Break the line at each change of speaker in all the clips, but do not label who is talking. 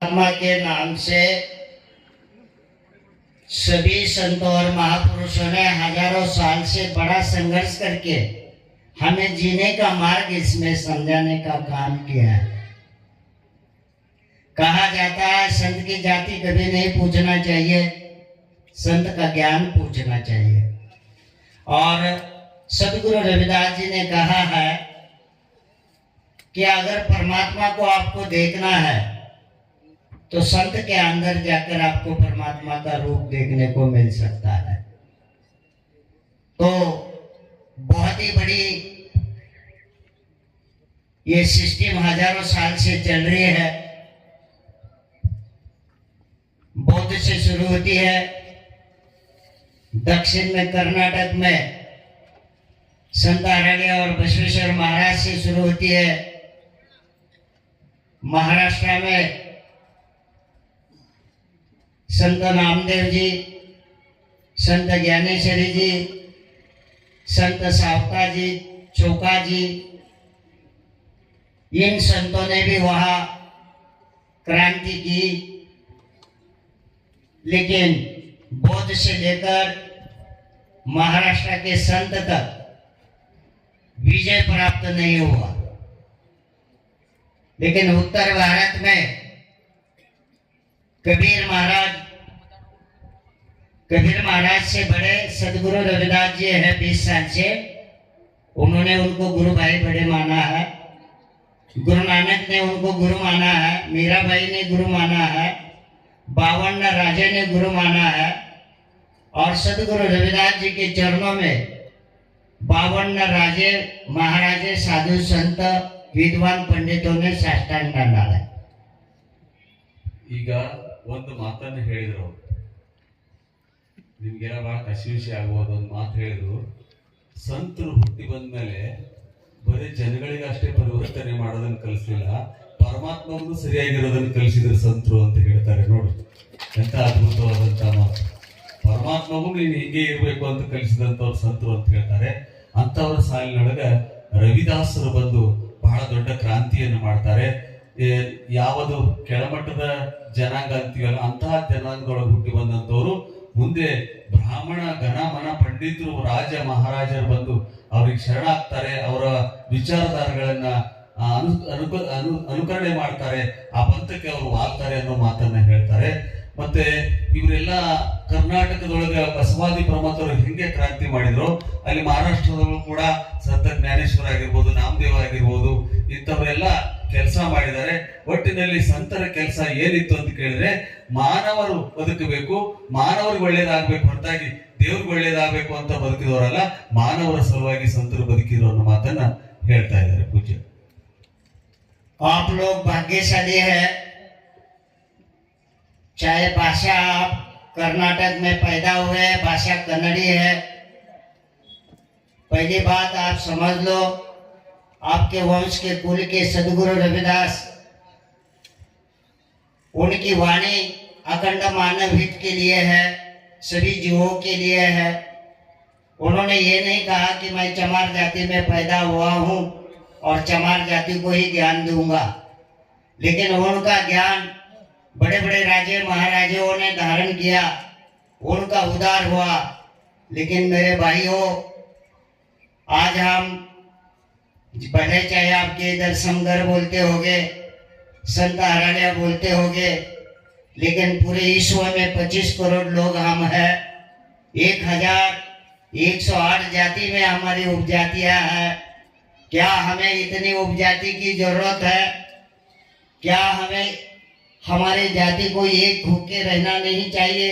परमात्मा के नाम से सभी संतों और महापुरुषों ने हजारों साल से बड़ा संघर्ष करके हमें जीने का मार्ग इसमें समझाने का काम किया है। कहा जाता है संत की जाति कभी नहीं पूछना चाहिए, संत का ज्ञान पूछना चाहिए। और सदगुरु रविदास जी ने कहा है कि अगर परमात्मा को आपको देखना है तो संत के अंदर जाकर आपको परमात्मा का रूप देखने को मिल सकता है। तो बहुत ही बड़ी ये सिस्टम हजारों साल से चल रही है। बौद्ध से शुरू होती है, दक्षिण में कर्नाटक में संत आरण्य और बसवेश्वर महाराज से शुरू होती है, महाराष्ट्र में संत नामदेव जी, संत ज्ञानेश्वरी जी, संत सावता जी, चोका जी, इन संतों ने भी वहां क्रांति की। लेकिन बौद्ध से लेकर महाराष्ट्र के संत तक विजय प्राप्त नहीं हुआ। लेकिन उत्तर भारत में कबीर महाराज से बड़े सदगुरु रविदास जी है 20 साल से, उन्होंने उनको गुरु भाई बड़े माना है। गुरु नानक ने उनको गुरु माना है, मीराबाई ने गुरु माना है, 52 राजे ने गुरु माना है। और सदगुरु रविदास जी के चरणों में 52 राजे, महाराजे, साधु संत, विद्वान पंडितों ने साष्टांग डाला है।
ಈಗ ಒಂದು ಮಾತನ್ನು ಹೇಳಿದ್ರು, ನಿಮ್ಗೆಲ್ಲ ಬಹಳ ಕಸಿವಿಸಿ ಆಗ್ಬೋದು. ಒಂದು ಮಾತು ಹೇಳಿದ್ರು, ಸಂತರು ಹುಟ್ಟಿ ಬಂದ್ಮೇಲೆ ಬರೀ ಜನಗಳಿಗೆ ಅಷ್ಟೇ ಪರಿವರ್ತನೆ ಮಾಡೋದನ್ನ ಕಲಿಸಲಿಲ್ಲ, ಪರಮಾತ್ಮಗೂ ಸರಿಯಾಗಿರೋದನ್ನ ಕಲಿಸಿದ್ರು ಸಂತರು ಅಂತ ಹೇಳ್ತಾರೆ. ನೋಡಿ ಎಂತ ಅದ್ಭುತವಾದಂತ ಮಾತು. ಪರಮಾತ್ಮಗೂ ನೀನು ಹೀಗೆ ಇರಬೇಕು ಅಂತ ಕಲಿಸಿದಂತವ್ರು ಸಂತರು ಅಂತ ಹೇಳ್ತಾರೆ. ಅಂತವರ ಸಾಲಿನೊಳಗ ರವಿದಾಸರು ಬಂದು ಬಹಳ ದೊಡ್ಡ ಕ್ರಾಂತಿಯನ್ನು ಮಾಡ್ತಾರೆ. ಯಾವುದು ಕೆಳಮಟ್ಟದ ಜನಾಂಗ ಅಂತೀವಲ್ಲ, ಅಂತಹ ಜನಾಂಗದೊಳಗೆ ಹುಟ್ಟಿ ಬಂದಂತವ್ರು ಮುಂದೆ ಬ್ರಾಹ್ಮಣ ಗಣ ಮನ ಪಂಡಿತರು, ರಾಜ ಮಹಾರಾಜರು ಬಂದು ಅವ್ರಿಗೆ ಶರಣಾಗ್ತಾರೆ, ಅವರ ವಿಚಾರಧಾರೆಗಳನ್ನ ಅನುಕರಣೆ ಮಾಡ್ತಾರೆ, ಆ ಪಂಥಕ್ಕೆ ಅವರು ವಾಲ್ತಾರೆ ಅನ್ನೋ ಮಾತನ್ನ ಹೇಳ್ತಾರೆ. ಮತ್ತೆ ಇವರೆಲ್ಲ ಕರ್ನಾಟಕದೊಳಗೆ ಬಸವಾದಿ ಪ್ರಮಥರು ಹೆಂಗೆ ಕ್ರಾಂತಿ ಮಾಡಿದ್ರು, ಅಲ್ಲಿ ಮಹಾರಾಷ್ಟ್ರದಲ್ಲೂ ಕೂಡ ಸಂತ ಜ್ಞಾನೇಶ್ವರ ಆಗಿರ್ಬೋದು, ನಾಮದೇವ ಆಗಿರ್ಬೋದು, ಇಂಥವರೆಲ್ಲ ಕೆಲಸ ಮಾಡಿದ್ದಾರೆ. ಒಟ್ಟಿನಲ್ಲಿ ಸಂತರ ಕೆಲಸ ಏನಿತ್ತು ಅಂತ ಕೇಳಿದ್ರೆ, ಮಾನವರು ಬದುಕಬೇಕು, ಮಾನವರಿಗೆ ಒಳ್ಳೇದಾಗಬೇಕು ಹೊರತಾಗಿ ದೇವ್ರಿಗೆ ಒಳ್ಳೇದಾಗಬೇಕು ಅಂತ ಬದುಕಿದವರಲ್ಲ, ಮಾನವರ ಸಲುವಾಗಿ ಸಂತರು ಬದುಕಿದ್ರು ಅನ್ನೋ ಮಾತನ್ನ ಹೇಳ್ತಾ ಇದ್ದಾರೆ ಪೂಜ್ಯ.
आप लोग भाग्यशाली है, चाहे भाषा आप कर्नाटक में पैदा हुए, भाषा कन्नड़ी है। पहली बात आप समझ लो, आपके वंश के कुल के सदगुरु रविदास, उनकी वाणी अखंड मानव हित के लिए है, सभी जीवों के लिए है। उन्होंने ये नहीं कहा कि मैं चमार जाति में पैदा हुआ हूं और चमार जाति को ही ज्ञान दूंगा, लेकिन उनका ज्ञान बड़े बड़े राजे महाराजाओं ने धारण किया, उनका उद्धार हुआ। लेकिन मेरे भाइयों, आज हम भले चाहे आपके इधर समगर बोलते होगे, संत हरालिया बोलते होगे, लेकिन पूरे विश्व में 25 करोड़ लोग हम हैं। 1108 जाति में हमारी उपजातियां हैं। क्या हमें इतनी उपजाति की जरूरत है? क्या हमें हमारे जाति को एक भूखे रहना नहीं चाहिए?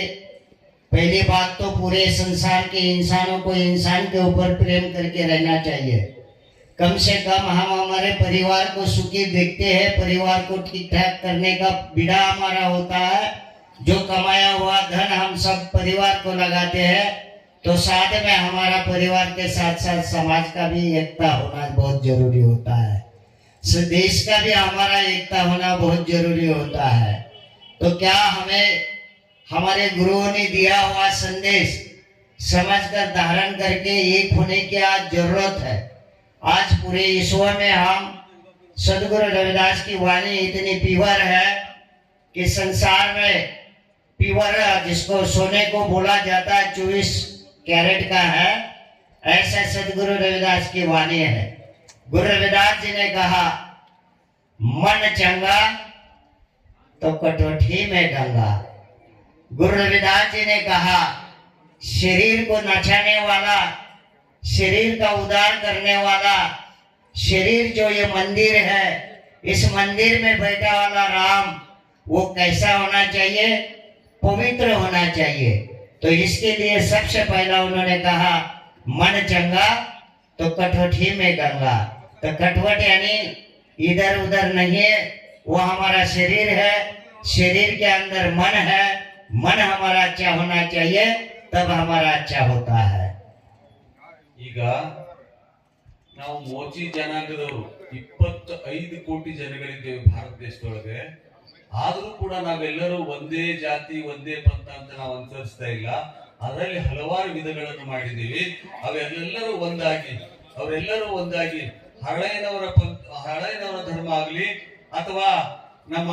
पहली बात तो पूरे संसार के इंसानों को इंसान के ऊपर प्रेम करके रहना चाहिए। कम से कम हम हमारे परिवार को सुखी देखते हैं, परिवार को ठीक ठाक करने का बीड़ा हमारा होता है। जो कमाया हुआ धन हम सब परिवार को लगाते हैं, तो साथ में हमारा परिवार के साथ साथ समाज का भी एकता होना बहुत जरूरी होता है, देश का भी हमारा एकता होना बहुत जरूरी होता है। तो क्या हमें हमारे गुरुओं ने दिया हुआ संदेश समझकर धारण करके एक होने की आज जरूरत है। आज पूरे विश्व में हम सदगुरु रविदास की वाणी इतनी पीवर है कि संसार में प्योर जिसको सोने को बोला जाता है 24 कैरेट का है, ऐसा सदगुरु रविदास की वाणी है। गुरु रविदास जी ने कहा मन चंगा तो कटोठी में गंगा। गुरु रविदास जी ने कहा शरीर को नचाने वाला, शरीर का उद्धार करने वाला, शरीर जो ये मंदिर है, इस मंदिर में बैठा वाला राम वो कैसा होना चाहिए? पवित्र होना चाहिए। तो इसके लिए सबसे पहला उन्होंने कहा मन चंगा तो कटोठी में गंगा। तो कटवट यानी इधर उधर नहीं है, वो हमारा शरीर है, शरीर के अंदर मन है, मन हमारा अच्छा होना चाहिए, तब हमारा अच्छा होता है।
ಈಗ ನಾವು ಮೋಚಿ ಜನಾಂಗದವರು 25 ಕೋಟಿ ಜನಗಳಿದ್ದೇವೆ ಭಾರತ ದೇಶದೊಳಗೆ. ಆದ್ರೂ ಕೂಡ ನಾವೆಲ್ಲರೂ ಒಂದೇ ಜಾತಿ ಒಂದೇ ಪಂಥ ಅಂತ ನಾವು ಅನುಸರಿಸ್ತಾ ಇಲ್ಲ. ಅದರಲ್ಲಿ ಹಲವಾರು ವಿಧಗಳನ್ನು ಮಾಡಿದ್ದೀವಿ. ಅವರೆಲ್ಲರೂ ಒಂದಾಗಿ ಹಳೆಯನವರ ಧರ್ಮ ಆಗ್ಲಿ ಅಥವಾ ನಮ್ಮ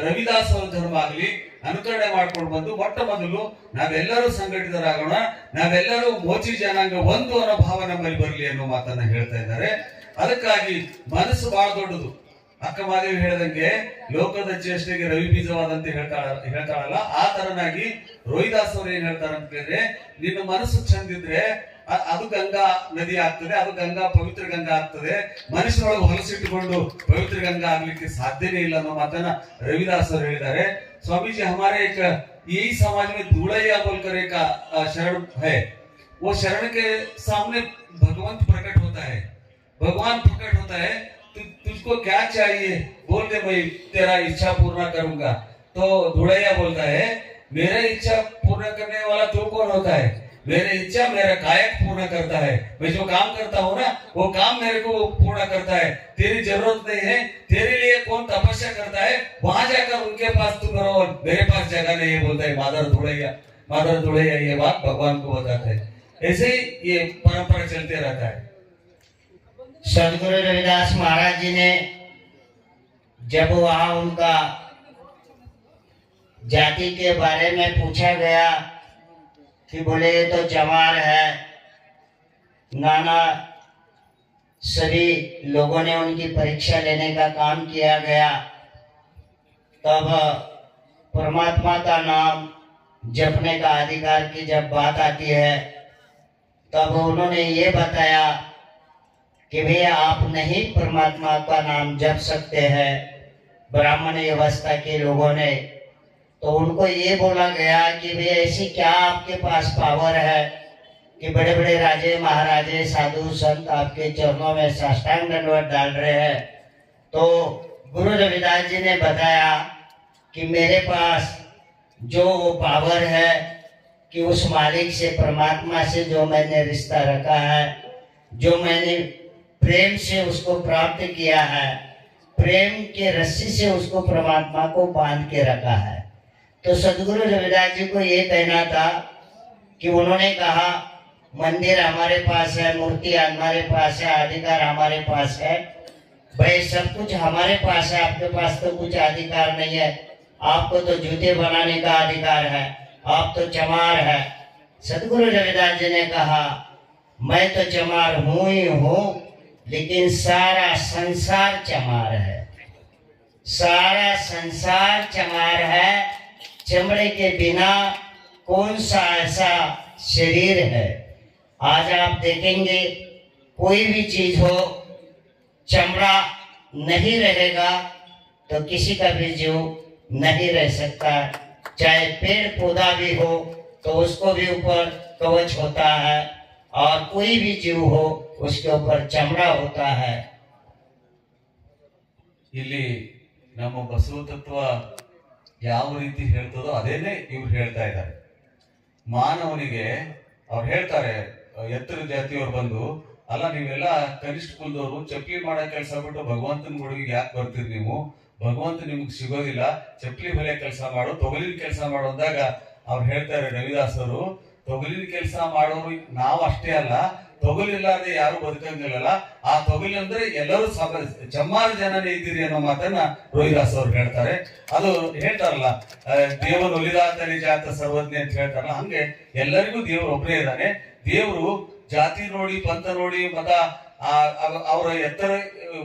ರವಿದಾಸ್ ಅವರ ಧರ್ಮ ಆಗ್ಲಿ ಅನುಕರಣೆ ಮಾಡ್ಕೊಂಡು ಬಂದು ಮೊಟ್ಟ ಮೊದಲು ನಾವೆಲ್ಲರೂ ಸಂಘಟಿತರಾಗೋಣ, ನಾವೆಲ್ಲರೂ ಮೋಚಿ ಜನಾಂಗ ಒಂದು ಅನ್ನೋ ಭಾವ ನಮ್ಮಲ್ಲಿ ಬರಲಿ ಅನ್ನೋ ಮಾತನ್ನ ಹೇಳ್ತಾ ಇದ್ದಾರೆ. ಅದಕ್ಕಾಗಿ ಮನಸ್ಸು ಬಹಳ ದೊಡ್ಡದು. ಅಕ್ಕ ಮಾದೇವಿ ಹೇಳಿದಂಗೆ ಲೋಕದ ಚೇಷ್ಟೆಗೆ ರವಿ ಬೀಜವಾದಂತ ಹೇಳ್ತಾಳಲ್ಲ, ಆ ತರನಾಗಿ ರೋಹಿದಾಸ್ ಅವರು ಏನ್ ಹೇಳ್ತಾರ ಅಂತ ಹೇಳಿದ್ರೆ, ನಿನ್ನ ಮನಸ್ಸು ಚಂದಿದ್ರೆ ಅದು ಗಂಗಾ ನದಿ ಆಗ್ತದೆ, ಅದು ಗಂಗಾ ಪವಿತ್ರ ಗಂಗಾ ಆಗ್ತದೆ. ಮನುಷ್ಯನೊಳಗೆ ಹೊಲಸಿಟ್ಟುಕೊಂಡು ಪವಿತ್ರ ಗಂಗಾ ಆಗ್ಲಿಕ್ಕೆ ಸಾಧ್ಯನೇ ಇಲ್ಲ ಅನ್ನೋ ಮಾತನ್ನ ರವಿದಾಸ್ ಅವರು ಹೇಳಿದ್ದಾರೆ. स्वामी जी हमारे एक यही समाज में धूलैया बोलकर एक शरण है, वो शरण के सामने भगवंत प्रकट होता है, भगवान प्रकट होता है। तुझको क्या चाहिए बोल दे, मैं तेरा इच्छा पूर्ण करूंगा। तो धूलैया बोलता है मेरा इच्छा पूर्ण करने वाला तू कौन होता है? मेरी इच्छा मेरा कायक पूर्ण करता है। मैं जो काम करता हूँ ना वो काम मेरे को पूर्ण करता है। तेरी जरूरत नहीं है, तेरे लिए कौन तपस्या करता है वहां जाकर उनके पास तुम रहो, मेरे पास जगह नहीं है बोलता है मादर धुड़ैया ये बात भगवान को बताता है। ऐसे ही ये परंपरा चलते रहता है।
सदगुरु रविदास महाराज जी ने जब वहां उनका जाति के बारे में पूछा गया कि बोले ये तो चमार है, नाना सभी लोगों ने उनकी परीक्षा लेने का काम किया गया। तब परमात्मा का नाम जपने का अधिकार की जब बात आती है, तब उन्होंने ये बताया कि भैया आप नहीं परमात्मा का नाम जप सकते हैं। ब्राह्मण व्यवस्था के लोगों ने तो उनको ये बोला गया कि भैया ऐसी क्या आपके पास पावर है कि बड़े बड़े राजे महाराजे साधु संत आपके चरणों में साष्टांग दंडवत डाल रहे हैं। तो गुरु रविदास जी ने बताया कि मेरे पास जो पावर है कि उस मालिक से, परमात्मा से जो मैंने रिश्ता रखा है, जो मैंने प्रेम से उसको प्राप्त किया है, प्रेम के रस्सी से उसको परमात्मा को बांध के रखा है। तो सदगुरु रविदास जी को ये कहना था कि उन्होंने कहा मंदिर हमारे पास है, मूर्ति हमारे पास है, अधिकार हमारे पास है। भाई सब कुछ हमारे पास है, आपके पास तो कुछ अधिकार नहीं है। आपको तो जूते बनाने का अधिकार है, आप तो चमार है। सदगुरु रविदास जी ने कहा मैं तो चमार हूं ही हूं, लेकिन सारा संसार चमार है, सारा संसार चमार है। चमड़े के बिना कौन सा ऐसा शरीर है? आज आप देखेंगे कोई भी चीज हो, चमड़ा नहीं रहेगा तो किसी का भी जीव नहीं रह सकता। चाहे पेड़ पौधा भी हो तो उसको भी ऊपर कवच होता है, और कोई भी जीव हो उसके ऊपर चमड़ा होता है।
ಇಲ್ಲಿ ನಮ್ಮ ಬಸವ ತತ್ವ ಯಾವ ರೀತಿ ಹೇಳ್ತದೋ ಅದೇನೆ ಇವ್ರು ಹೇಳ್ತಾ ಇದ್ದಾರೆ. ಮಾನವನಿಗೆ ಅವ್ರು ಹೇಳ್ತಾರೆ, ಎತ್ತರ ಜಾತಿಯವ್ರು ಬಂದು, ಅಲ್ಲ ನೀವೆಲ್ಲ ಕನಿಷ್ಠ ಕುಲದವರು ಚಪ್ಲಿ ಮಾಡೋ ಕೆಲಸ ಬಿಟ್ಟು ಭಗವಂತನ ಗುಡಿಗೆ ಯಾಕೆ ಬರ್ತೀರಿ ನೀವು? ಭಗವಂತ ನಿಮ್ಗೆ ಸಿಗೋದಿಲ್ಲ, ಚಪ್ಲಿ ಹೊಲಿಯ ಕೆಲಸ ಮಾಡು, ತೊಗಲಿನ ಕೆಲಸ ಮಾಡು ಅಂದಾಗ ಅವ್ರು ಹೇಳ್ತಾರೆ ರವಿದಾಸ್ ಅವರು, ತೊಗಲಿನ ಕೆಲಸ ಮಾಡೋರು ನಾವು ಅಷ್ಟೇ ಅಲ್ಲ, ತೊಗಲಿಲ್ಲದೆ ಯಾರು ಬದುಕಂಗಿಲ್ಲಲ್ಲ. ಆ ತೊಗಲಂದ್ರೆ ಎಲ್ಲರೂ ಚಮ್ಮಾರು ಜನನೇ ಇದ್ದೀರಿ ಅನ್ನೋ ಮಾತನ್ನ ರೋಹಿದಾಸ್ ಅವ್ರು ಹೇಳ್ತಾರೆ. ಅದು ಹೇಳ್ತಾರಲ್ಲ, ದೇವರು ಒಲಿದಾತ ನಿಜಾತ ಸರ್ವಜ್ಞ ಅಂತ ಹೇಳ್ತಾರಲ್ಲ, ಹಂಗೆ ಎಲ್ಲರಿಗೂ ದೇವರು ಒಬ್ಬರೇ ಇದ್ದಾನೆ. ದೇವರು ಜಾತಿ ನೋಡಿ, ಪಂಥ ನೋಡಿ, ಮತ ಅವರ ಎತ್ತರ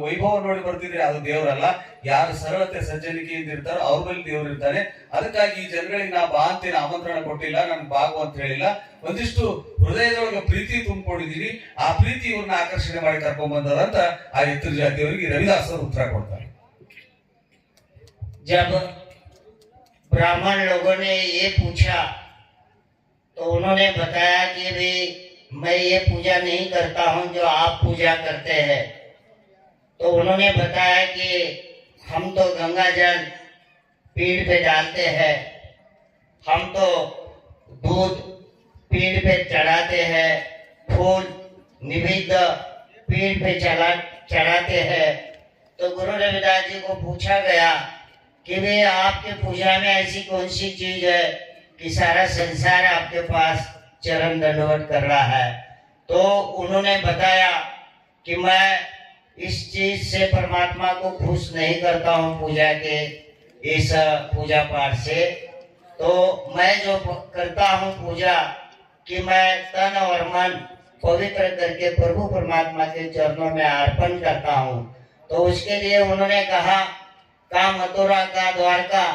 ವೈಭವ ನೋಡಿ ಬರ್ತಿದ್ರೆ ಅದು ದೇವರಲ್ಲ. ಯಾರು ಸರಳತೆ ಸಜ್ಜನಿಕೆಯಿಂದ ಇರ್ತಾರೋ ಅವ್ರ ಮೇಲೆ ದೇವ್ರು ಇರ್ತಾನೆ. ಅದಕ್ಕಾಗಿ ಈ ಜನಗಳಿಗೆ ನಾ ಬಾ ಅಂತೇನು ಆಮಂತ್ರಣ ಕೊಟ್ಟಿಲ್ಲ, ನನ್ಗೆ ಬಾಗು ಅಂತ ಹೇಳಿಲ್ಲ. ಒಂದಿಷ್ಟು ಹೃದಯದೊಳಗೆ ಪ್ರೀತಿ ತುಂಬಿಕೊಂಡಿದೀನಿ, ಆ ಪ್ರೀತಿ ಇವ್ರನ್ನ ಆಕರ್ಷಣೆ ಮಾಡಿ ಕರ್ಕೊಂಡ್ ಬಂದದಂತ ಆ ಎತ್ತರ ಜಾತಿಯವರಿಗೆ ರವಿದಾಸ್ ಅವರು ಉತ್ತರ ಕೊಡ್ತಾರೆ.
जब ब्राह्मण लोगों ने ये पूछा तो उन्होंने बताया कि भी मैं ये पूजा नहीं करता हूँ जो आप पूजा करते हैं। तो उन्होंने बताया कि हम तो गंगा जल पीड़ पे डालते हैं, हम तो दूध पीड़ पे चढ़ाते हैं, फूल निवेद्य पीड़ पे चढ़ाते हैं। तो गुरु रविदास जी को पूछा गया कि वे आपके पूजा में ऐसी कौन सी चीज है कि सारा संसार आपके पास चरण दंडवत कर रहा है। तो उन्होंने बताया कि मैं इस चीज से परमात्मा को खुश नहीं करता हूँ पूजा के इस पूजा पाठ से। तो मैं जो करता हूँ पूजा कि मैं तन और मन पवित्र करके प्रभु परमात्मा के चरणों में अर्पण करता हूँ। तो उसके लिए उन्होंने कहा का मथुरा का द्वारका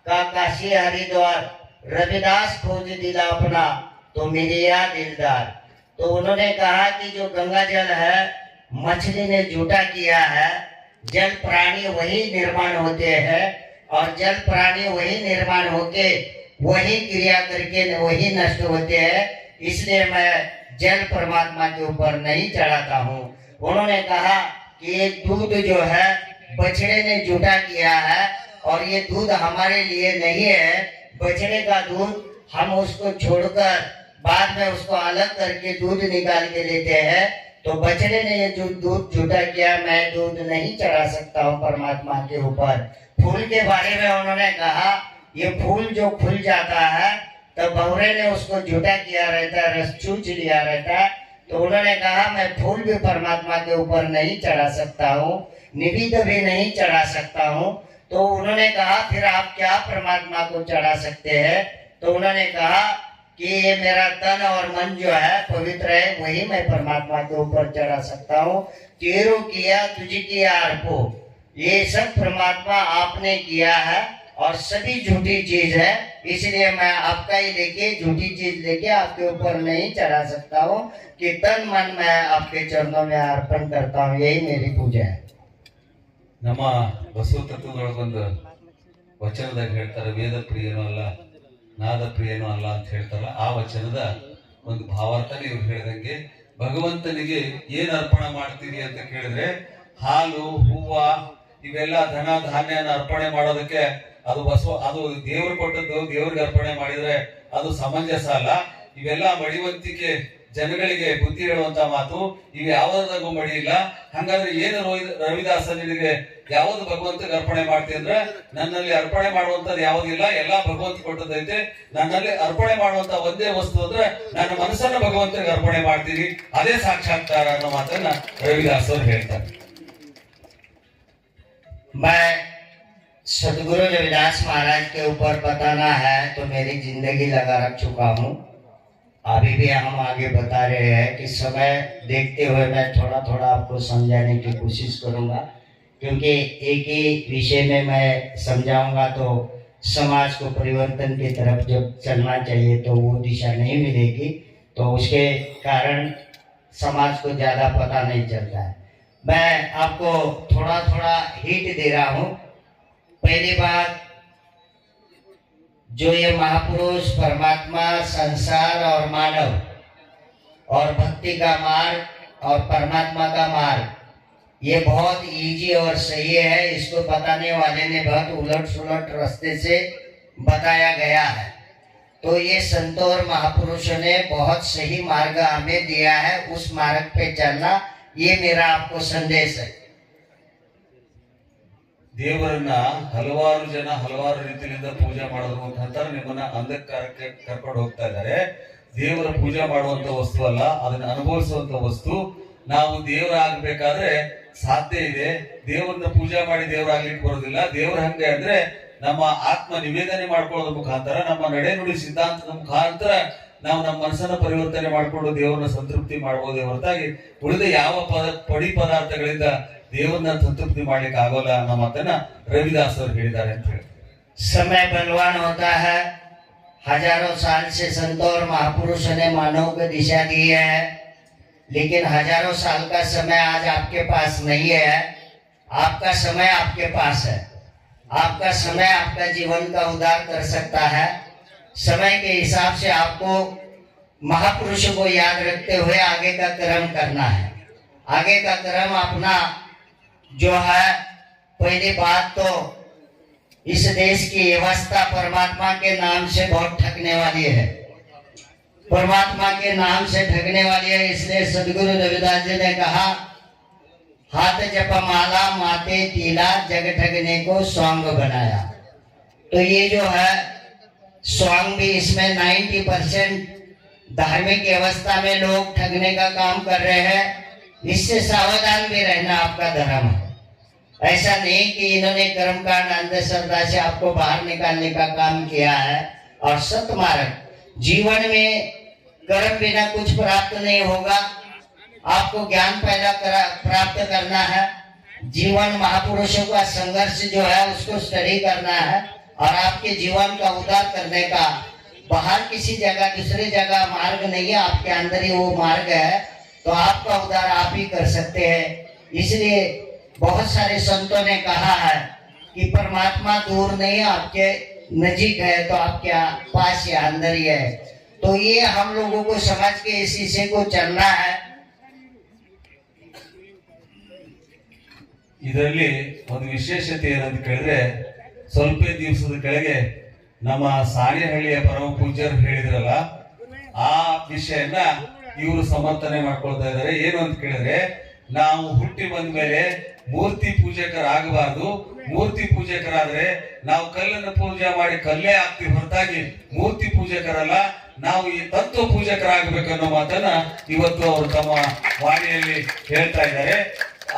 का काशी हरिद्वार रविदास खोज दिला अपना तो मेरे या दिलदार। तो उन्होंने कहा कि जो गंगा जल है मछली ने जूठा किया है, जल प्राणी वही निर्माण होते हैं और जल प्राणी वही निर्माण होके वही क्रिया करके वही नष्ट होते हैं, इसलिए मैं जल परमात्मा के ऊपर नहीं चढ़ाता हूँ। उन्होंने कहा कि ये दूध जो है बछड़े ने जूठा किया है और ये दूध हमारे लिए नहीं है। बछड़े का दूध हम उसको छोड़कर बाद में उसको अलग करके दूध निकाल के लेते हैं। तो बछड़े ने ये जो दूध जूठा किया, मैं दूध नहीं चढ़ा सकता हूँ परमात्मा के ऊपर। फूल के बारे में उन्होंने कहा ये फूल जो खुल जाता है तो बहुरे ने उसको जूठा किया रहता है, रस चूच लिया रहता है। तो उन्होंने कहा मैं फूल भी परमात्मा के ऊपर नहीं चढ़ा सकता हूँ, निवेद्य भी नहीं चढ़ा सकता हूँ। तो उन्होंने कहा फिर आप क्या परमात्मा को चढ़ा सकते हैं। तो उन्होंने कहा कि ये मेरा तन और मन जो है पवित्र है, वही मैं परमात्मा के ऊपर चढ़ा सकता हूँ। तेरो किया तुझ किया अर्पो, ये सब परमात्मा आपने किया है और सभी झूठी चीज है, इसलिए मैं आपका ही लेके झूठी चीज लेके आपके ऊपर नहीं चढ़ा सकता हूँ कि तन मन मैं आपके चरणों में अर्पण करता हूँ, यही मेरी पूजा है।
ನಮ್ಮ ಬಸವ ತತ್ವದೊಳಗೊಂದು ವಚನದಾಗ ಹೇಳ್ತಾರೆ, ವೇದ ಪ್ರಿಯನೂ ಅಲ್ಲ ನಾದ ಪ್ರಿಯನೂ ಅಲ್ಲ ಅಂತ ಹೇಳ್ತಾರಲ್ಲ, ಆ ವಚನದ ಒಂದು ಭಾವಾರ್ಥನೇ ಇವ್ರು ಹೇಳಿದಂಗೆ ಭಗವಂತನಿಗೆ ಏನ್ ಅರ್ಪಣೆ ಮಾಡ್ತೀವಿ ಅಂತ ಕೇಳಿದ್ರೆ ಹಾಲು ಹೂವ ಇವೆಲ್ಲ ಧನ ಧಾನ್ಯನ ಅರ್ಪಣೆ ಮಾಡೋದಕ್ಕೆ ಅದು ದೇವ್ರು ಕೊಟ್ಟದ್ದು ದೇವ್ರಿಗೆ ಅರ್ಪಣೆ ಮಾಡಿದ್ರೆ ಅದು ಸಮಂಜಸ ಅಲ್ಲ. ಇವೆಲ್ಲ ಮಡಿವಂತಿಕೆ ಜನಗಳಿಗೆ ಬುದ್ಧಿ ಹೇಳುವಂತ ಮಾತು, ಇವು ಯಾವುದಾಗೂ ಮಡಿ ಇಲ್ಲ. ಹಂಗಾದ್ರೆ ಏನು ರವಿದಾಸ ನಿನಗೆ ಯಾವ್ದು ಭಗವಂತಗೆ ಅರ್ಪಣೆ ಮಾಡ್ತಿ ಅಂದ್ರೆ ನನ್ನಲ್ಲಿ ಅರ್ಪಣೆ ಮಾಡುವಂತದ್ದು ಯಾವುದಿಲ್ಲ, ಎಲ್ಲಾ ಭಗವಂತ ಕೊಟ್ಟದೈತೆ. ನನ್ನಲ್ಲಿ ಅರ್ಪಣೆ ಮಾಡುವಂತ ಒಂದೇ ವಸ್ತು ಅಂದ್ರೆ ನನ್ನ ಮನಸ್ಸನ್ನ ಭಗವಂತಗೆ ಅರ್ಪಣೆ ಮಾಡ್ತೀನಿ, ಅದೇ ಸಾಕ್ಷಾತ್ಕಾರ ಅನ್ನೋ ಮಾತನ್ನ ರವಿದಾಸ್ ಅವರು ಹೇಳ್ತಾರೆ.
मैं सदगुरु रविदास महाराज के ऊपर बताना है तो मेरी जिंदगी लगा रख चुका हूँ। अभी भी हम आगे बता रहे हैं कि समय देखते हुए मैं थोड़ा थोड़ा आपको समझाने की कोशिश करूंगा, क्योंकि एक ही विषय में मैं समझाऊंगा तो समाज को परिवर्तन की तरफ जब चलना चाहिए तो वो दिशा नहीं मिलेगी, तो उसके कारण समाज को ज़्यादा पता नहीं चलता है। मैं आपको थोड़ा थोड़ा हिंट दे रहा हूँ। पहली बात, जो ये महापुरुष परमात्मा संसार और मानव और भक्ति का मार्ग और परमात्मा का मार्ग, ये बहुत इजी और सही है। इसको बताने वाले ने बहुत उलट सुलट रास्ते से बताया गया है। तो ये संतों और महापुरुषों ने बहुत सही मार्ग हमें दिया है, उस मार्ग पे चलना, ये मेरा आपको संदेश है।
ದೇವರನ್ನ ಹಲವಾರು ಜನ ಹಲವಾರು ರೀತಿಯಿಂದ ಪೂಜೆ ಮಾಡೋದು ಅಂತ ನಿಮ್ಮನ್ನ ಅಂಧಕಾರಕ್ಕೆ ಕರ್ಕೊಂಡು ಹೋಗ್ತಾ ಇದ್ದಾರೆ. ದೇವರ ಪೂಜೆ ಮಾಡುವಂತ ವಸ್ತು ಅಲ್ಲ, ಅದನ್ನ ಅನುಭವಿಸುವಂತ ವಸ್ತು. ನಾವು ದೇವರ ಆಗ್ಬೇಕಾದ್ರೆ ಸಾಧ್ಯ ಇದೆ. ದೇವರನ್ನ ಪೂಜೆ ಮಾಡಿ ದೇವರಾಗ್ಲಿಕ್ಕೆ ಬರೋದಿಲ್ಲ. ದೇವರ ಹಂಗೆ ಅಂದ್ರೆ ನಮ್ಮ ಆತ್ಮ ನಿವೇದನೆ ಮಾಡ್ಕೊಳ್ಳೋದ್ರ ಮುಖಾಂತರ, ನಮ್ಮ ನಡೆ ನುಡಿ ಸಿದ್ಧಾಂತದ ಮುಖಾಂತರ ನಾವು ನಮ್ಮ ಮನಸ್ಸನ್ನ ಪರಿವರ್ತನೆ ಮಾಡಿಕೊಂಡು ದೇವರನ್ನ ಸಂತೃಪ್ತಿ ಮಾಡಬಹುದೇ ಹೊರತಾಗಿ ಉಳಿದ ಯಾವ ಪಡಿ ಪದಾರ್ಥಗಳಿಂದ ದೇವರನ್ನ ಸಂತೃಪ್ತಿ ಮಾಡ್ಲಿಕ್ಕೆ ಆಗೋಲ್ಲ ಅನ್ನೋ ಮಾತನ್ನ ರವಿದಾಸ್ ಅವರು ಹೇಳಿದ್ದಾರೆ ಅಂತ ಹೇಳಿ.
समय बलवान होता है। हजारों साल से संतों और महापुरुषों ने मानव को दिशा दी है, लेकिन हजारों साल का समय आज आपके पास नहीं है। आपका समय आपके पास है। आपका समय आपका जीवन का उद्धार कर सकता है। समय के हिसाब से आपको महापुरुषों को याद रखते हुए आगे का कर्म करना है। आगे का कर्म अपना जो है, पहली बात तो इस देश की व्यवस्था परमात्मा के नाम से बहुत ठगने वाली है। परमात्मा के नाम से ठगने वाली है। इसलिए सदगुरु रविदास जी ने कहा, हाथ जप माला माते तीला, जग ठगने को स्वांग बनाया। तो ये जो है स्वांग भी, इसमें 90% धार्मिक व्यवस्था में लोग ठगने का काम कर रहे हैं। इससे सावधान भी रहना आपका धर्म है। ऐसा नहीं कि इन्होंने कर्मकांड अंधश्रद्धा से आपको बाहर निकालने का काम किया है। और सतमार्ग, जीवन में कर्म बिना कुछ प्राप्त नहीं होगा। आपको ज्ञान प्राप्त करना है। जीवन महापुरुषों का संघर्ष जो है उसको स्टडी करना है, और आपके जीवन का उद्धार करने का बाहर किसी जगह दूसरी जगह मार्ग नहीं है, आपके अंदर ही वो मार्ग है। तो आपका उद्धार आप ही कर सकते हैं। इसलिए बहुत सारे संतों ने कहा है कि परमात्मा दूर नहीं, आपके नजीक है, तो आपके पास या अंदर ही है। तो ये हम लोगों को समझ के इस हिस्से को चलना है।
ಇದರಲ್ಲಿ ಒಂದು ವಿಶೇಷತೆ ಏನಂತ ಕೇಳಿದ್ರೆ, ಸ್ವಲ್ಪ ದಿವಸದ ಕೆಳಗೆ ನಮ್ಮ ಸಾಣೆಹಳ್ಳಿಯ ಪರಮ ಪೂಜ್ಯರು ಹೇಳಿದ್ರಲ್ಲ, ಆ ವಿಷಯನ ಇವರು ಸಮರ್ಥನೆ ಮಾಡ್ಕೊಳ್ತಾ ಇದ್ದಾರೆ. ಏನು ಅಂತ ಕೇಳಿದ್ರೆ, ನಾವು ಹುಟ್ಟಿ ಬಂದ ಮೇಲೆ ಮೂರ್ತಿ ಪೂಜಕರಾಗಬಾರ್ದು. ಮೂರ್ತಿ ಪೂಜಕರಾದ್ರೆ ನಾವು ಕಲ್ಲನ್ನು ಪೂಜೆ ಮಾಡಿ ಕಲ್ಲೇ ಆಗ್ತೀವಿ ಹೊರತಾಗಿ ಮೂರ್ತಿ ಪೂಜಕರಲ್ಲ. ನಾವು ಈ ತತ್ವ ಪೂಜಕರಾಗಬೇಕನ್ನೋ ಮಾತನ್ನ ಇವತ್ತು ಅವರು ತಮ್ಮ ವಾಣಿಯಲ್ಲಿ ಹೇಳ್ತಾ ಇದ್ದಾರೆ.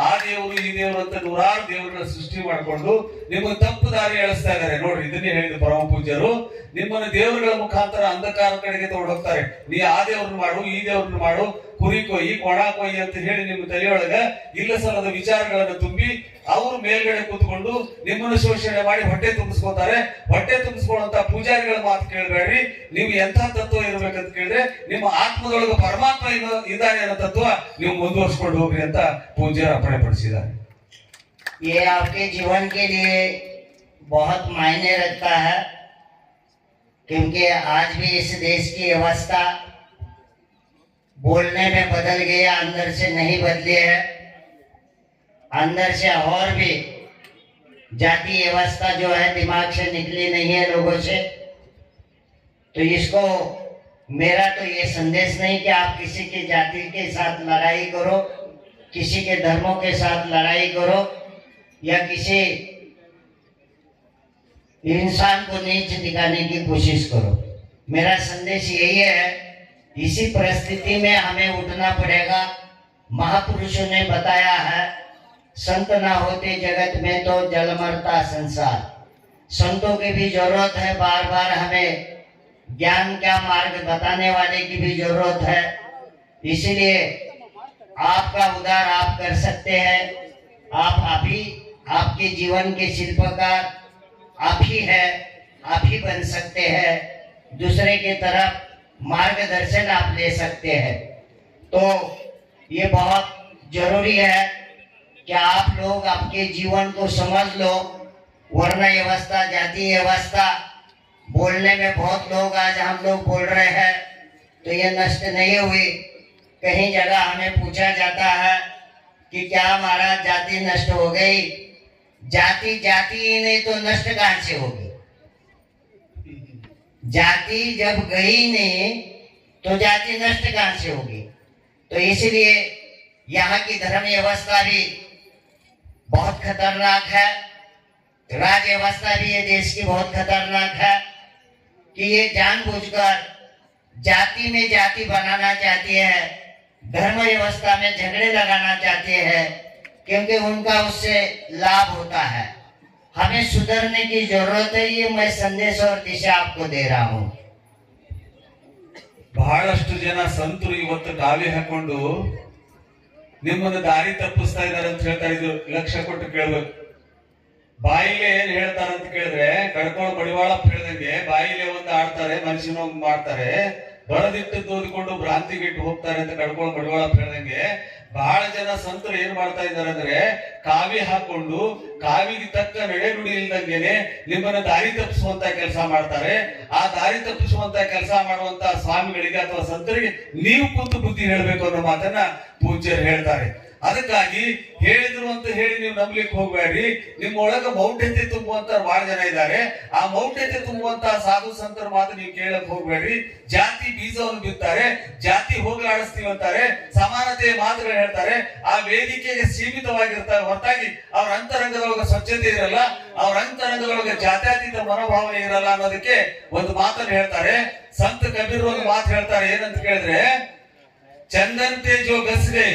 ಆ ದೇವರು ಈ ದೇವರು ಅಂತ ನೂರಾರು ದೇವರನ್ನ ಸೃಷ್ಟಿ ಮಾಡಿಕೊಂಡು ನಿಮಗೆ ತಪ್ಪು ದಾರಿ ಎಳಿಸ್ತಾ ಇದ್ದಾರೆ. ನೋಡ್ರಿ, ಇದನ್ನೇ ಹೇಳಿದ ಪರಮ ಪೂಜ್ಯರು, ನಿಮ್ಮನ್ನ ದೇವರುಗಳ ಮುಖಾಂತರ ಅಂಧಕಾರ ಕಡೆಗೆ ತಗೊಂಡೋಗ್ತಾರೆ. ನೀ ಆ ದೇವ್ರನ್ನ ಮಾಡು, ಈ ದೇವ್ರನ್ನ ಮಾಡು, ಕುರಿ ಕೊಯ್ಯಿ, ಕೊಣ ಕೊಯ್ಯಿ ಅಂತ ಹೇಳಿ ನಿಮ್ಮ ತಲೆಯೊಳಗ ಇಲ್ಲ ಸಲ್ಲದ ವಿಚಾರಗಳನ್ನು ತುಂಬಿ ಅವರು ಮೇಲ್ಗಡೆ ಕೂತ್ಕೊಂಡು ನಿಮ್ಮನ್ನು ಶೋಷಣೆ ಮಾಡಿ ಹೊಟ್ಟೆ ತುಂಬಿಸ್ಕೋತಾರೆ. ಹೊಟ್ಟೆ ತುಂಬಿಸ್ಕೊಳ್ಳುವಂತ ಪೂಜಾರಿಗಳ ಮಾತು ಕೇಳಬೇಡ್ರಿ. ನೀವು ಎಂಥ ತತ್ವ ಇರ್ಬೇಕಂತ ಕೇಳಿದ್ರೆ, ನಿಮ್ಮ ಆತ್ಮದೊಳಗೆ ಪರಮಾತ್ಮ ಇದ್ದಾನೆ ಅನ್ನೋ ತತ್ವ ನೀವು ಮುಂದುವರ್ಸ್ಕೊಂಡು ಹೋಗ್ರಿ ಅಂತ ಪೂಜ್ಯರು ಅಪ್ಪಣೆ ಪಡಿಸಿದ್ದಾರೆ.
ये आपके जीवन के लिए बहुत मायने रखता है, क्योंकि आज भी इस देश की व्यवस्था बोलने में बदल गया, अंदर से नहीं बदली है। अंदर से और भी जाति व्यवस्था जो है दिमाग से निकली नहीं है लोगों से। तो इसको, मेरा तो ये संदेश नहीं कि आप किसी की जाति के साथ लड़ाई करो, किसी के धर्मों के साथ लड़ाई करो, या किसी इंसान को नीच दिखाने की कोशिश करो। मेरा संदेश यही है, इसी परिस्थिति में हमें उठना पड़ेगा। महापुरुषों ने बताया है, संत ना होते जगत में तो जल मरता संसार। संतों की भी जरूरत है, बार बार हमें ज्ञान का मार्ग बताने वाले की भी जरूरत है। इसीलिए आपका उद्धार आप कर सकते हैं। आप ही आपके जीवन के शिल्पकार आप ही है, आप ही बन सकते हैं। दूसरे की तरफ मार्गदर्शन आप ले सकते हैं। तो ये बहुत जरूरी है कि आप लोग आपके जीवन को समझ लो। वर्ण व्यवस्था, जाति व्यवस्था बोलने में बहुत लोग आज हम लोग बोल रहे हैं, तो ये नष्ट नहीं हुई। कहीं जगह हमें पूछा जाता है कि क्या हमारा जाति नष्ट हो गई? जाति जाति ही नहीं तो नष्ट कहां से होगी? जाति जब गई नहीं तो जाति नष्ट कहां से होगी? तो इसलिए यहाँ की धर्म व्यवस्था भी बहुत खतरनाक है। राज व्यवस्था भी ये देश की बहुत खतरनाक है कि ये जानबूझकर जाति में जाति बनाना चाहती है, धर्म व्यवस्था में झगड़े लगाना चाहती है, क्योंकि उनका उससे लाभ होता है। हमें सुधरने की जरूरत है, ये मैं संदेश और दिशा आपको दे रहा हूँ।
ಬಹಳಷ್ಟು ಜನ ಸಂತರು ಇವತ್ತು ಕಾವಿ ಹಾಕೊಂಡು ನಿಮ್ಮನ್ನು ದಾರಿ ತಪ್ಪಿಸ್ತಾ ಇದಾರೆ ಅಂತ ಹೇಳ್ತಾರೆ. ಇದು ಲಕ್ಷ್ಯ ಕೊಟ್ಟು ಕೇಳ್ಬೇಕು. ಬಾಯಿಲೆ ಏನ್ ಹೇಳ್ತಾರೆ ಅಂತ ಕೇಳಿದ್ರೆ, ಕಡ್ಕೊಂಡು ಬಡಿವಾಳ ಹೇಳ್ದಂಗೆ ಬಾಯಿಲೆ ಒಂದು ಆಡ್ತಾರೆ, ಮನುಷ್ಯನ ಮಾಡ್ತಾರೆ, ಬರದಿಟ್ಟು ಓದಿಕೊಂಡು ಭ್ರಾಂತಿಗಿಟ್ಟು ಹೋಗ್ತಾರೆ ಅಂತ ಕಡ್ಕೊಂಡು ಬಡಿವಾಳ ಹೇಳ್ದಂಗೆ ಬಹಳ ಜನ ಸಂತರು ಏನ್ ಮಾಡ್ತಾ ಇದ್ದಾರೆ ಅಂದ್ರೆ, ಕಾವಿ ಹಾಕೊಂಡು ಕಾವಿಗೆ ತಕ್ಕ ನಡೆ ನುಡಿ ಇಲ್ದಂಗೆನೆ ನಿಮ್ಮನ್ನ ದಾರಿ ತಪ್ಪಿಸುವಂತ ಕೆಲಸ ಮಾಡ್ತಾರೆ. ಆ ದಾರಿ ತಪ್ಪಿಸುವಂತ ಕೆಲಸ ಮಾಡುವಂತ ಸ್ವಾಮಿಗಳಿಗೆ ಅಥವಾ ಸಂತರಿಗೆ ನೀವು ಕೂತು ಬುದ್ಧಿ ಹೇಳ್ಬೇಕು ಅನ್ನೋ ಮಾತನ್ನ ಪೂಜ್ಯರು ಹೇಳ್ತಾರೆ. ಅದಕ್ಕಾಗಿ ಹೇಳಿದ್ರು ಅಂತ ಹೇಳಿ ನೀವು ನಂಬಲಿಕ್ಕೆ ಹೋಗ್ಬೇಡ್ರಿ. ನಿಮ್ಮ ಒಳಗ ಮೌಢ್ಯತೆ ತುಂಬುವಂತ ಬಹಳ ಜನ ಇದ್ದಾರೆ. ಆ ಮೌಢ್ಯತೆ ತುಂಬುವಂತ ಸಾಧು ಸಂತರ ಮಾತು ನೀವು ಕೇಳಕ್ ಹೋಗ್ಬೇಡ್ರಿ. ಜಾತಿ ಬೀಜವನ್ನು ಬಿತ್ತಾರೆ, ಜಾತಿ ಹೋಗಲಾಡಿಸ್ತೀವಿ ಅಂತಾರೆ, ಸಮಾನತೆಯ ಮಾತುಗಳು ಹೇಳ್ತಾರೆ. ಆ ವೇದಿಕೆಗೆ ಸೀಮಿತವಾಗಿರ್ತಾರೆ ಹೊರತಾಗಿ ಅವ್ರ ಅಂತರಂಗದೊಳಗೆ ಸ್ವಚ್ಛತೆ ಇರಲ್ಲ, ಅವ್ರ ಅಂತರಂಗದೊಳಗೆ ಜಾತ್ಯತೀತ ಮನೋಭಾವನೆ ಇರಲ್ಲ ಅನ್ನೋದಕ್ಕೆ ಒಂದು ಮಾತನ್ನು ಹೇಳ್ತಾರೆ. ಸಂತ ಕಬೀರ್ ಒಂದು ಮಾತು ಹೇಳ್ತಾರೆ. ಏನಂತ ಕೇಳಿದ್ರೆ, ಚಂದಂತೆ ಜೋ ಗಸ್ಗೆ,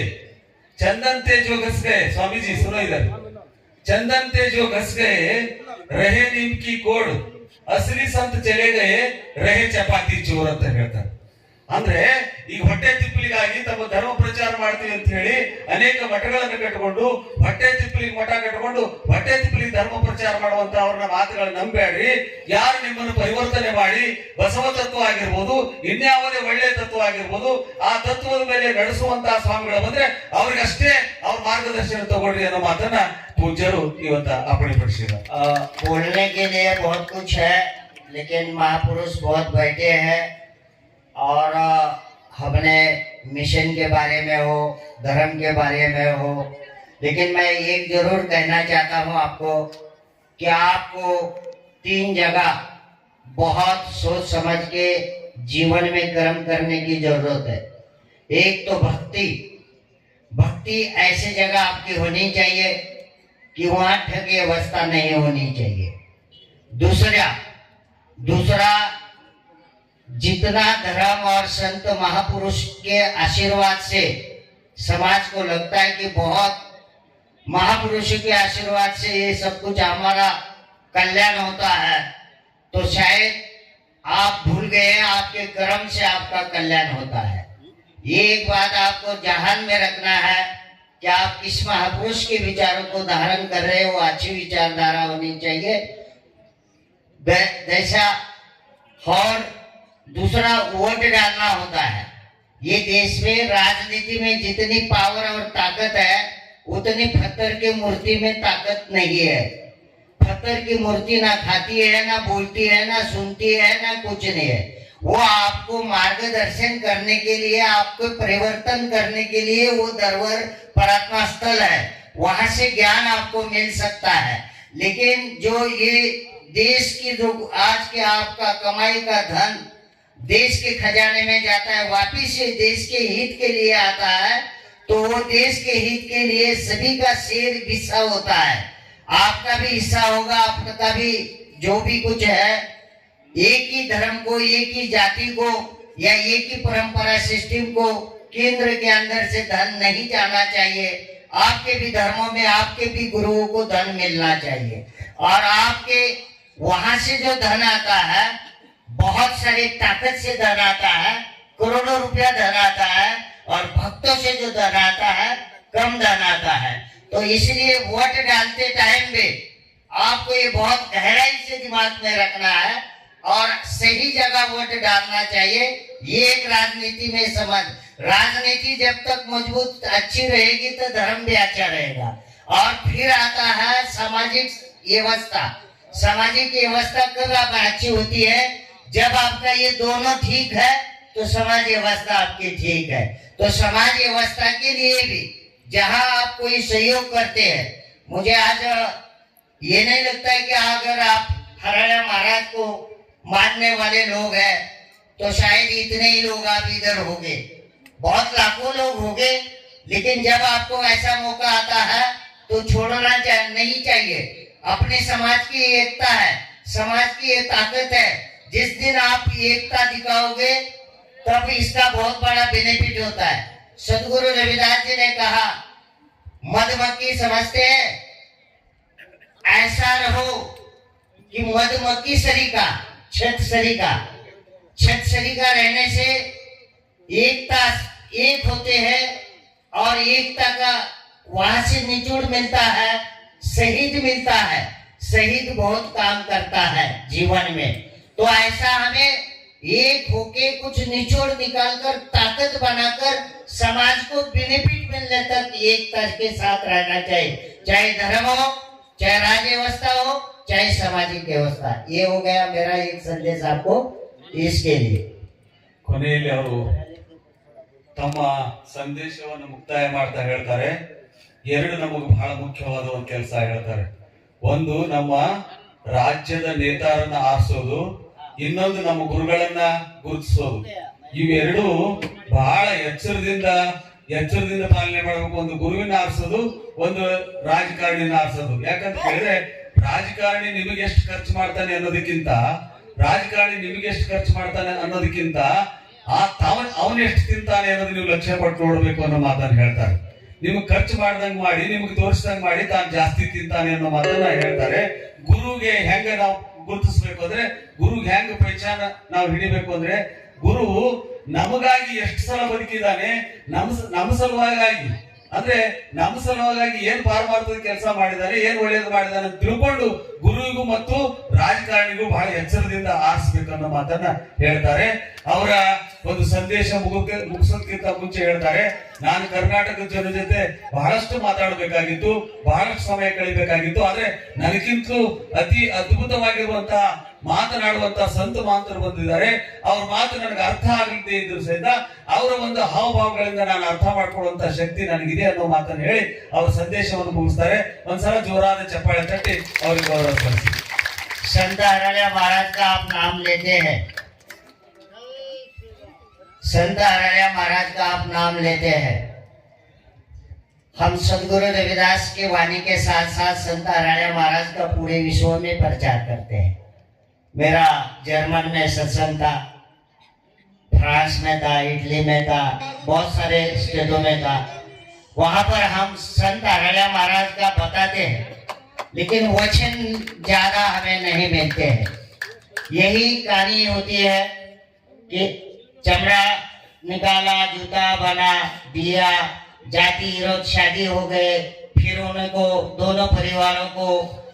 चंदन ते जो घस गए, स्वामी जी सुनो इधर, चंदन ते जो घस गए रहे नीम की कोड, असली संत चले गए रहे चपाती चोर ಅಂತ ಹೇಳ್ತಾರೆ. ಅಂದ್ರೆ ಈಗ ಹೊಟ್ಟೆ ತಿಪ್ಪಲಿಗಾಗಿ ತಮ್ಮ ಧರ್ಮ ಪ್ರಚಾರ ಮಾಡ್ತೀವಿ ಅಂತ ಹೇಳಿ ಅನೇಕ ಮಠಗಳನ್ನು ಕಟ್ಟಿಕೊಂಡು ಹೊಟ್ಟೆ ತಿಪ್ಪಲಿಗೆ ಮಠ ಕಟ್ಟಿಕೊಂಡು ಹೊಟ್ಟೆ ತಿಪ್ಪಲಿಗೆ ಧರ್ಮ ಪ್ರಚಾರ ಮಾಡುವಂತ ಅವ್ರನ್ನ ಮಾತುಗಳನ್ನ ನಂಬೇಡ್ರಿ. ಯಾರು ನಿಮ್ಮನ್ನು ಪರಿವರ್ತನೆ ಮಾಡಿ ಬಸವ ತತ್ವ ಆಗಿರ್ಬೋದು, ಇನ್ಯಾವುದೇ ಒಳ್ಳೆಯ ತತ್ವ ಆಗಿರ್ಬೋದು, ಆ ತತ್ವದ ಮೇಲೆ ನಡೆಸುವಂತಹ ಸ್ವಾಮಿಗಳು ಬಂದ್ರೆ ಅವ್ರಿಗಷ್ಟೇ ಅವ್ರ ಮಾರ್ಗದರ್ಶನ ತಗೊಳ್ರಿ ಅನ್ನೋ ಮಾತನ್ನ ಪೂಜ್ಯರು ಇವತ್ತ ಅಪ್ಪಣೆಪಡಿಸಿದ್ದಾರೆ.
बोलने के लिए बहुत कुछ है, लेकिन महापुरुष बहुत बैठे हैं और हमने मिशन के बारे में हो, धर्म के बारे में हो, लेकिन मैं एक जरूर कहना चाहता हूँ आपको कि आपको 3 जगह बहुत सोच समझ के जीवन में कर्म करने की जरूरत है। एक तो भक्ति, भक्ति ऐसी जगह आपकी होनी चाहिए कि वहां ठगी अवस्था नहीं होनी चाहिए। दूसरा जितना धर्म और संत महापुरुष के आशीर्वाद से समाज को लगता है कि बहुत महापुरुषों के आशीर्वाद से ये सब कुछ हमारा कल्याण होता है, तो शायद आप भूल गए हैं आपके कर्म से आपका कल्याण होता है। ये एक बात आपको ध्यान में रखना है कि आप किस महापुरुष के विचारों को धारण कर रहे हो, अच्छी विचारधारा होनी चाहिए जैसा। और दूसरा वोट डालना होता है। ये देश में राजनीति में जितनी पावर और ताकत है उतनी पत्थर की मूर्ति में ताकत नहीं है। पत्थर की मूर्ति ना खाती है, ना बोलती है, ना सुनती है, ना कुछ नहीं है। वो आपको मार्गदर्शन करने के लिए, आपको परिवर्तन करने के लिए वो दरबार प्रार्थना स्थल है, वहां से ज्ञान आपको मिल सकता है। लेकिन जो ये देश की जो आज के आपका कमाई का धन देश के खजाने में जाता है, वापिस से देश के हित के लिए आता है, तो वो देश के हित के लिए सभी का शेयर हिस्सा होता है। आपका भी हिस्सा होगा, आपका भी जो भी कुछ है। एक ही धर्म को, एक ही जाति को या एक ही परंपरा सिस्टम को केंद्र के अंदर से धन नहीं जाना चाहिए। आपके भी धर्मों में आपके भी गुरुओं को धन मिलना चाहिए, और आपके वहां से जो धन आता है, बहुत सारी ताकत से धन आता है, करोड़ों रुपया धन आता है, और भक्तों से जो धन आता है कम धन आता है। तो इसलिए वोट डालते टाइम में आपको ये बहुत गहराई से दिमाग में रखना है और सही जगह वोट डालना चाहिए। ये एक राजनीति में समझ, राजनीति जब तक मजबूत अच्छी रहेगी तो धर्म भी अच्छा रहेगा। और फिर आता है सामाजिक व्यवस्था। सामाजिक व्यवस्था कब आप अच्छी होती है? जब आपका ये दोनों ठीक है तो समाज व्यवस्था आपकी ठीक है। तो समाज व्यवस्था के लिए भी जहां आप कोई सहयोग करते हैं, मुझे आज ये नहीं लगता है कि अगर आप हरियाणा महाराज को मानने वाले लोग हैं तो शायद इतने ही लोग आप इधर होंगे, बहुत लाखों लोग होंगे। लेकिन जब आपको ऐसा मौका आता है तो छोड़ना नहीं चाहिए। अपने समाज की एकता है, समाज की ये ताकत है। जिस दिन आप एकता दिखाओगे तब इसका बहुत बड़ा बेनिफिट होता है। सदगुरु रविदास जी ने कहा, मधुमक्खी समझते हैं, ऐसा रहो कि मधुमक्खी सरीका, छत सरीका, छत सरीका रहने से एकता, एक होते हैं और एकता का वहां से निचोड़ मिलता है, शहीद मिलता है। शहीद बहुत काम करता है जीवन में। तो ऐसा हमें एक होके कुछ निचोड़ निकालकर ताकत बनाकर समाज को बेनिफिट मिलने तक एकता के साथ रहना चाहिए, चाहे धर्म हो, चाहे राज्य व्यवस्था हो, चाहे सामाजिक व्यवस्था। ये हो गया मेरा एक संदेश आपको इसके लिए।
ಕೊನೆಯಲ್ಲಿ ಅವರು ತಮ್ಮ ಸಂದೇಶವನ್ನು ಮುಕ್ತಾಯ ಮಾಡ್ತಾ ಹೇಳ್ತಾರೆ, ಎರಡು ನಮಗೆ ಬಹಳ ಮುಖ್ಯವಾದ ಒಂದು ಕೆಲಸ ಹೇಳ್ತಾರೆ. ಒಂದು ನಮ್ಮ ರಾಜ್ಯದ ನೇತಾರನ್ನ ಆರಿಸೋದು, ಇನ್ನೊಂದು ನಮ್ಮ ಗುರುಗಳನ್ನ ಗುರುತಿಸೋದು. ಇವೆರಡು ಬಹಳ ಎಚ್ಚರದಿಂದ ಪಾಲನೆ ಮಾಡಬೇಕು. ಒಂದು ಗುರುವಿನ ಆರಿಸೋದು, ಒಂದು ರಾಜಕಾರಣಿನ ಆರಿಸೋದು. ಯಾಕಂತ ಹೇಳಿದ್ರೆ ರಾಜಕಾರಣಿ ನಿಮಗೆ ಎಷ್ಟು ಖರ್ಚು ಮಾಡ್ತಾನೆ ಅನ್ನೋದಕ್ಕಿಂತ, ರಾಜಕಾರಣಿ ನಿಮಗೆ ಎಷ್ಟು ಖರ್ಚು ಮಾಡ್ತಾನೆ ಅನ್ನೋದಕ್ಕಿಂತ ಅವನು ಎಷ್ಟು ತಿಂತಾನೆ ಅನ್ನೋದು ನೀವು ಲಕ್ಷ್ಯ ಪಟ್ಟು ನೋಡ್ಬೇಕು ಅನ್ನೋ ಮಾತನ್ನ ಹೇಳ್ತಾರೆ. ನಿಮ್ಗೆ ಖರ್ಚು ಮಾಡ್ದಂಗ್ ಮಾಡಿ, ನಿಮ್ಗೆ ತೋರಿಸ್ದಂಗ್ ಮಾಡಿ ತಾನು ಜಾಸ್ತಿ ತಿಂತಾನೆ ಅನ್ನೋ ಮಾತನ್ನ ಹೇಳ್ತಾರೆ. ಗುರುಗೆ ಹೆಂಗ ನಾವು ಗುರುತಿಸ್ಬೇಕು ಅಂದ್ರೆ, ಗುರುಗೆ ಹೆಂಗ ಪಹಚಾನ ನಾವು ಹಿಡಿಬೇಕು ಅಂದ್ರೆ, ಗುರು ನಮಗಾಗಿ ಎಷ್ಟು ಸಲ ಬದುಕಿದ್ದಾನೆ, ನಮ್ಮ ಸಲುವಾಗಿ ಅಂದ್ರೆ ನಮ್ಮ ಸಲುವಾಗಿ ಏನ್ ಪಾರಮಾರ್ಥದ ಕೆಲಸ ಮಾಡಿದಾನೆ, ಏನ್ ಒಳ್ಳೇದು ಮಾಡಿದಾನೆ ಅಂತ ತಿಳ್ಕೊಂಡು ಗುರುವಿಗೂ ಮತ್ತು ರಾಜಕಾರಣಿಗೂ ಬಹಳ ಎಚ್ಚರದಿಂದ ಆರಿಸ್ಬೇಕು ಅನ್ನೋ ಮಾತನ್ನ ಹೇಳ್ತಾರೆ. ಅವರ ಒಂದು ಸಂದೇಶ ಮುಗಿಸೋದಕ್ಕಿಂತ ಮುಂಚೆ ಹೇಳ್ತಾರೆ, ನಾನು ಕರ್ನಾಟಕದ ಜನ ಜೊತೆ ಬಹಳಷ್ಟು ಮಾತಾಡಬೇಕಾಗಿತ್ತು, ಬಹಳಷ್ಟು ಸಮಯ ಕಳಿಬೇಕಾಗಿತ್ತು. ಆದ್ರೆ ನನಗಿಂತಲೂ ಅತಿ ಅದ್ಭುತವಾಗಿರುವಂತಹ ಮಾತನಾಡುವಂತಹ ಸಂತ ಮಾತರು ಬಂದಿದ್ದಾರೆ. ಅವ್ರ ಮಾತು ನನಗೆ ಅರ್ಥ ಆಗಲಿದೆ ಇದ್ರು ಸಹಿತ ಅವರ ಒಂದು ಹಾವಭಾವಗಳಿಂದ ನಾನು ಅರ್ಥ ಮಾಡ್ಕೊಳ್ಳುವಂತ ಶಕ್ತಿ ನನಗಿದೆ ಅನ್ನೋ ಮಾತನ್ನು ಹೇಳಿ ಅವ್ರ ಸಂದೇಶವನ್ನು ಮುಗಿಸ್ತಾರೆ. ಒಂದ್ಸಲ ಜೋರಾದ ಚಪ್ಪಾಳೆ ತಟ್ಟಿ ಅವ್ರಿಗೆ ಗೌರವ ಸಲ್ಲಿಸಿ.
संत हरण्य महाराज का आप नाम लेते हैं, संत हरण्य महाराज का आप नाम लेते हैं। हम सदगुरु रविदास के वाणी के साथ साथ संत हरण्य महाराज का पूरे विश्व में प्रचार करते हैं। मेरा जर्मन में सत्संग था, फ्रांस में था, इटली में था, बहुत सारे स्टेटों में था। वहां पर हम संत हरण्य महाराज का बताते हैं, लेकिन वचन ज्यादा हमें नहीं मिलते हैं। यही कहानी होती है कि चमड़ा निकाला, जूता बना दिया, जाति विरोध शादी हो गए, फिर उनको दोनों परिवारों को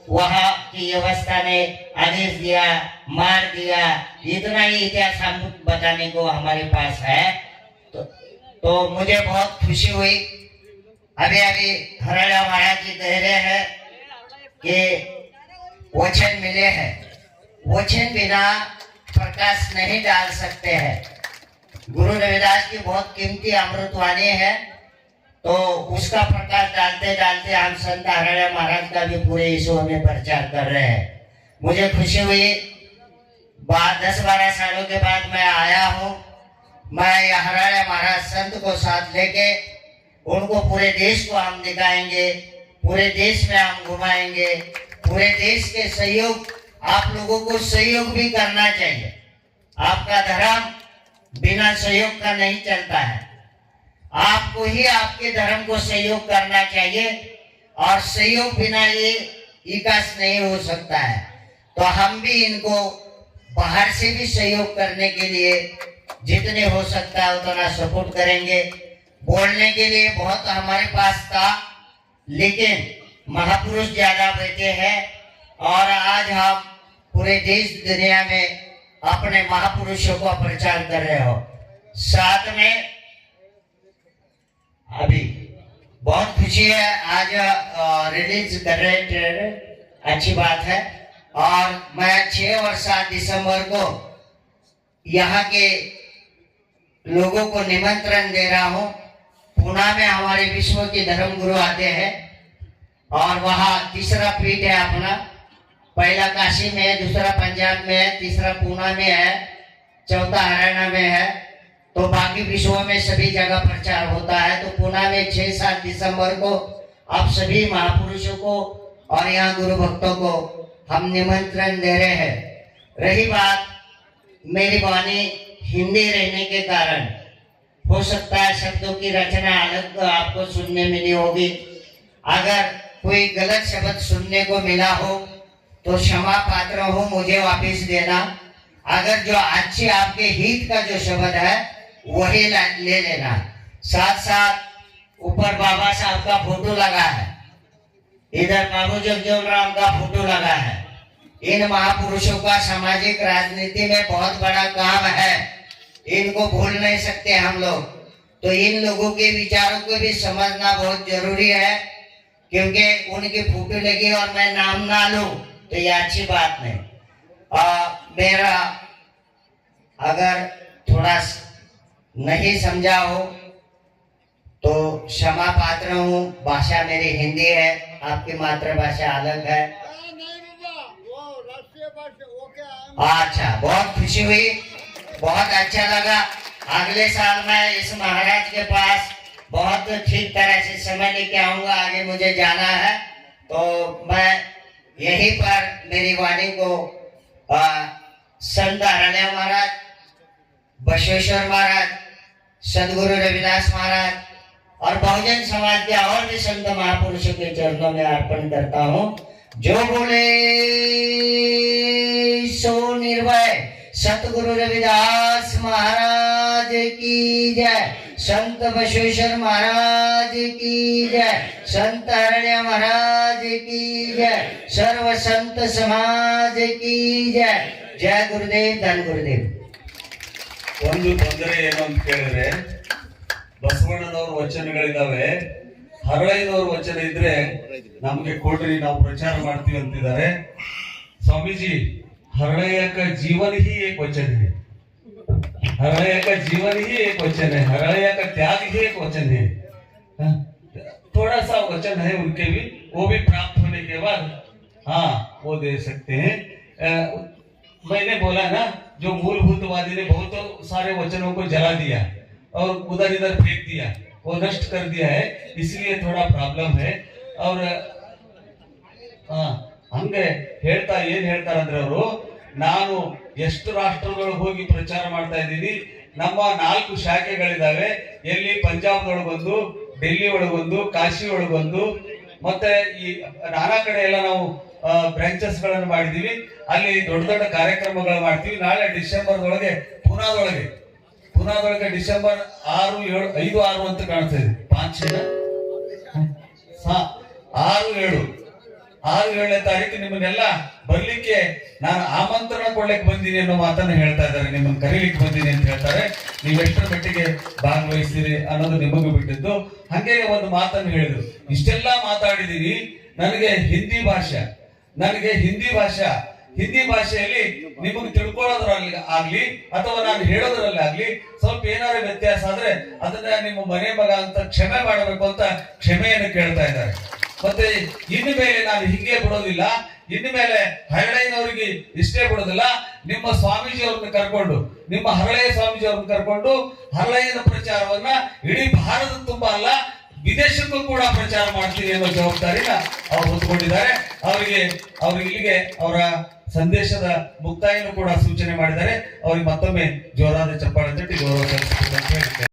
वहां की व्यवस्था ने आदेश दिया, मार दिया। इतना ही इतिहास हम बताने को हमारे पास है। तो मुझे बहुत खुशी हुई। अभी हरण्य महाराज जी कह रहे हैं कि वचन मिले हैं, वचन बिना प्रकाश नहीं डाल सकते हैं। गुरु रविदास की बहुत कीमती अमृतवाणी है, तो उसका प्रकाश डालते डालते हम संत हरण्य महाराज का भी पूरे विश्व में प्रचार कर रहे हैं। मुझे खुशी हुई, 10-12 सालों के बाद मैं आया हूँ। मैं हरण्य महाराज संत को साथ लेके उनको पूरे देश को हम दिखाएंगे, पूरे देश में हम घुमाएंगे। पूरे देश के सहयोग, आप लोगों को सहयोग भी करना चाहिए। आपका धर्म बिना सहयोग का नहीं चलता है, आपको ही आपके धर्म को सहयोग करना चाहिए, और सहयोग बिना ये विकास नहीं हो सकता है। तो हम भी इनको बाहर से भी सहयोग करने के लिए जितने हो सकता है उतना सपोर्ट करेंगे। बोलने के लिए बहुत हमारे पास था, लेकिन महापुरुष ज्यादा बैठे हैं, और आज हम पूरे देश दुनिया में अपने महापुरुषों का प्रचार कर रहे हो। साथ में अभी बहुत खुशी है, आज रिलीज कर रहे ट्रेलर, अच्छी बात है। और मैं 6 और 7 दिसंबर को यहाँ के लोगों को निमंत्रण दे रहा हूँ। पुणे में हमारे विश्व के धर्म गुरु आते हैं, और वहाँ तीसरा पीठ है अपना, पहला काशी में है, दूसरा पंजाब में है, तीसरा पुणे में है, चौथा हरियाणा में है। तो बाकी विश्व में सभी जगह प्रचार होता है। तो पुणे में 6-7 दिसंबर को आप सभी महापुरुषों को और यहाँ गुरु भक्तों को हम निमंत्रण दे रहे हैं। रही बात मेरी वाणी हिंदी रहने के कारण हो सकता है शब्दों की रचना अलग आपको सुनने मिली होगी। अगर कोई गलत शब्द सुनने को मिला हो तो क्षमा पात्र हो, मुझे वापस देना। अगर जो अच्छे आपके हित का जो शब्द है वही ले लेना। साथ साथ ऊपर बाबा साहब का फोटो लगा है, इधर बाबू जगजीवन राम का फोटो लगा है। इन महापुरुषों का सामाजिक राजनीति में बहुत बड़ा काम है, इनको भूल नहीं सकते हम लोग। तो इन लोगों के विचारों को भी समझना बहुत जरूरी है, क्योंकि उनकी फोटो लगी और मैं नाम ना लूं तो ये अच्छी बात नहीं। मेरा अगर थोड़ा नहीं समझा हो तो क्षमा पात्र हूँ। भाषा मेरी हिंदी है, आपकी मातृभाषा अलग है। अच्छा, बहुत खुशी हुई, बहुत अच्छा लगा। अगले साल मैं इस महाराज के पास बहुत ठीक तरह से समय लेके आऊंगा। आगे मुझे जाना है तो मैं यहीं पर मेरी वाणी को संत हरण्य महाराज, बसवेश्वर महाराज, सदगुरु रविदास महाराज और बहुजन समाज के और भी संत महापुरुषों के चरणों में अर्पण करता हूँ। जो बोले सो निर्भय, सतगुरु रविदास महाराज की जय, संत बसवेश्वर महाराज की जय, संत हरण्य महाराज की जय, सर्व संत समाज की जय। जय गुरुदेव, धन गुरुदेव।
ಒಂದು ತೊಂದರೆ ಏನು ಅಂತ ಕೇಳಿದ್ರೆ, ಬಸವಣ್ಣನವ್ರ ವಚನಗಳಿದಾವೆ, ಹರಳಯ್ಯನವ್ರ ವಚನ ಇದ್ರೆ ನಮ್ಗೆ ಕೊಡ್ರಿ, ನಾವು ಪ್ರಚಾರ ಮಾಡ್ತೀವಿ ಅಂತಿದ್ದಾರೆ। स्वामीजी, हरळैया का जीवन ही एक वचन है, हरळैया का जीवन ही एक वचन है, हरळैया का त्याग ही एक वचन है। थोड़ा सा वचन है उनके भी, वो भी प्राप्त होने के बाद हाँ वो दे सकते हैं। मैंने बोला ना, जो मूलभूतवादी ने बहुत सारे वचनों को जला दिया और उधर इधर फेंक दिया, वो नष्ट कर दिया है, इसलिए थोड़ा प्रॉब्लम है। और हाँ, ಹಂಗೆ ಹೇಳ್ತಾ ಏನ್ ಹೇಳ್ತಾರಂದ್ರೆ ಅವರು, ನಾನು ಎಷ್ಟು ರಾಷ್ಟ್ರಗಳಿಗೆ ಹೋಗಿ ಪ್ರಚಾರ ಮಾಡ್ತಾ ಇದ್ದೀನಿ, ನಮ್ಮ 4 ಶಾಖೆಗಳಿದಾವೆ, ಎಲ್ಲಿ ಪಂಜಾಬ್ದೊಳಗೊಂದು, ಡೆಲ್ಲಿ ಒಳಗೊಂದು, ಕಾಶಿ ಒಳಗೊಂದು, ಮತ್ತೆ ಈ ನಾನಾ ಕಡೆ ಎಲ್ಲ ನಾವು ಬ್ರಾಂಚಸ್ ಗಳನ್ನು ಮಾಡಿದೀವಿ, ಅಲ್ಲಿ ದೊಡ್ಡ ದೊಡ್ಡ ಕಾರ್ಯಕ್ರಮಗಳು ಮಾಡ್ತೀವಿ। ನಾಳೆ ಡಿಸೆಂಬರ್ದೊಳಗೆ ಪುನಾದೊಳಗೆ ಡಿಸೆಂಬರ್ 6, 7, 5, 6 ಅಂತ ಕಾಣ್ತಾ ಇದೆ, 6-7ನೇ ತಾರೀಕು ನಿಮ್ಮನ್ನೆಲ್ಲ ಬರ್ಲಿಕ್ಕೆ ನಾನು ಆಮಂತ್ರಣ ಕೊಡ್ಲಿಕ್ಕೆ ಬಂದೀನಿ ಅನ್ನೋ ಮಾತನ್ನ ಹೇಳ್ತಾ ಇದ್ದಾರೆ, ನಿಮ್ಮನ್ನ ಕರೀಲಿಕ್ಕೆ ಬಂದೀನಿ ಅಂತ ಹೇಳ್ತಾರೆ। ನೀವು ಎಷ್ಟರ ಮಟ್ಟಿಗೆ ಭಾಗವಹಿಸ್ತೀರಿ ಅನ್ನೋದು ನಿಮಗೂ ಬಿಟ್ಟಿದ್ದು। ಹಾಗೆ ಒಂದು ಮಾತನ್ನು ಹೇಳಿದ್ರು, ಇಷ್ಟೆಲ್ಲ ಮಾತಾಡಿದೀನಿ, ನನಗೆ ಹಿಂದಿ ಭಾಷೆಯಲ್ಲಿ ನಿಮಗೆ ತಿಳ್ಕೊಳ್ಳೋದ್ರಲ್ಲಿ ಆಗ್ಲಿ ಅಥವಾ ನಾನು ಹೇಳೋದ್ರಲ್ಲಿ ಆಗ್ಲಿ ಸ್ವಲ್ಪ ಏನಾದ್ರು ವ್ಯತ್ಯಾಸ ಆದ್ರೆ ಅದನ್ನ ನಿಮ್ಮ ಮನೆ ಮಗ ಅಂತ ಕ್ಷಮೆ ಮಾಡಬೇಕು ಅಂತ ಕ್ಷಮೆಯನ್ನು ಕೇಳ್ತಾ ಇದ್ದಾರೆ। ಮತ್ತೆ ಇನ್ನು ಮೇಲೆ ನಾನು ಹಿಂಗೆ ಬಿಡೋದಿಲ್ಲ, ಇನ್ನು ಮೇಲೆ ಹರಳಯ್ಯನವರಿಗೆ ಇಷ್ಟೇ ಬಿಡೋದಿಲ್ಲ, ನಿಮ್ಮ ಸ್ವಾಮೀಜಿ ಅವ್ರನ್ನ ಕರ್ಕೊಂಡು, ನಿಮ್ಮ ಹರಳಯ್ಯ ಸ್ವಾಮೀಜಿ ಅವ್ರನ್ನ ಕರ್ಕೊಂಡು ಹರಳಯ್ಯನ ಪ್ರಚಾರವನ್ನ ಇಡೀ ಭಾರತ ತುಂಬಾ ಅಲ್ಲ, ವಿದೇಶಕ್ಕೂ ಕೂಡ ಪ್ರಚಾರ ಮಾಡ್ತೀನಿ ಅನ್ನೋ ಜವಾಬ್ದಾರಿನ ಅವ್ರು ಹೊತ್ತುಕೊಂಡಿದ್ದಾರೆ। ಅವರಿಗೆ ಇಲ್ಲಿಗೆ ಅವರ ಸಂದೇಶದ ಮುಕ್ತಾಯನೂ ಕೂಡ ಸೂಚನೆ ಮಾಡಿದ್ದಾರೆ। ಅವ್ರಿಗೆ ಮತ್ತೊಮ್ಮೆ ಜೋರಾದ ಚಪ್ಪಾಳೆ ತಟ್ಟಿ ಗೌರವ ಸಲ್ಲಿಸಬೇಕು ಅಂತ ಹೇಳ್ತಾರೆ।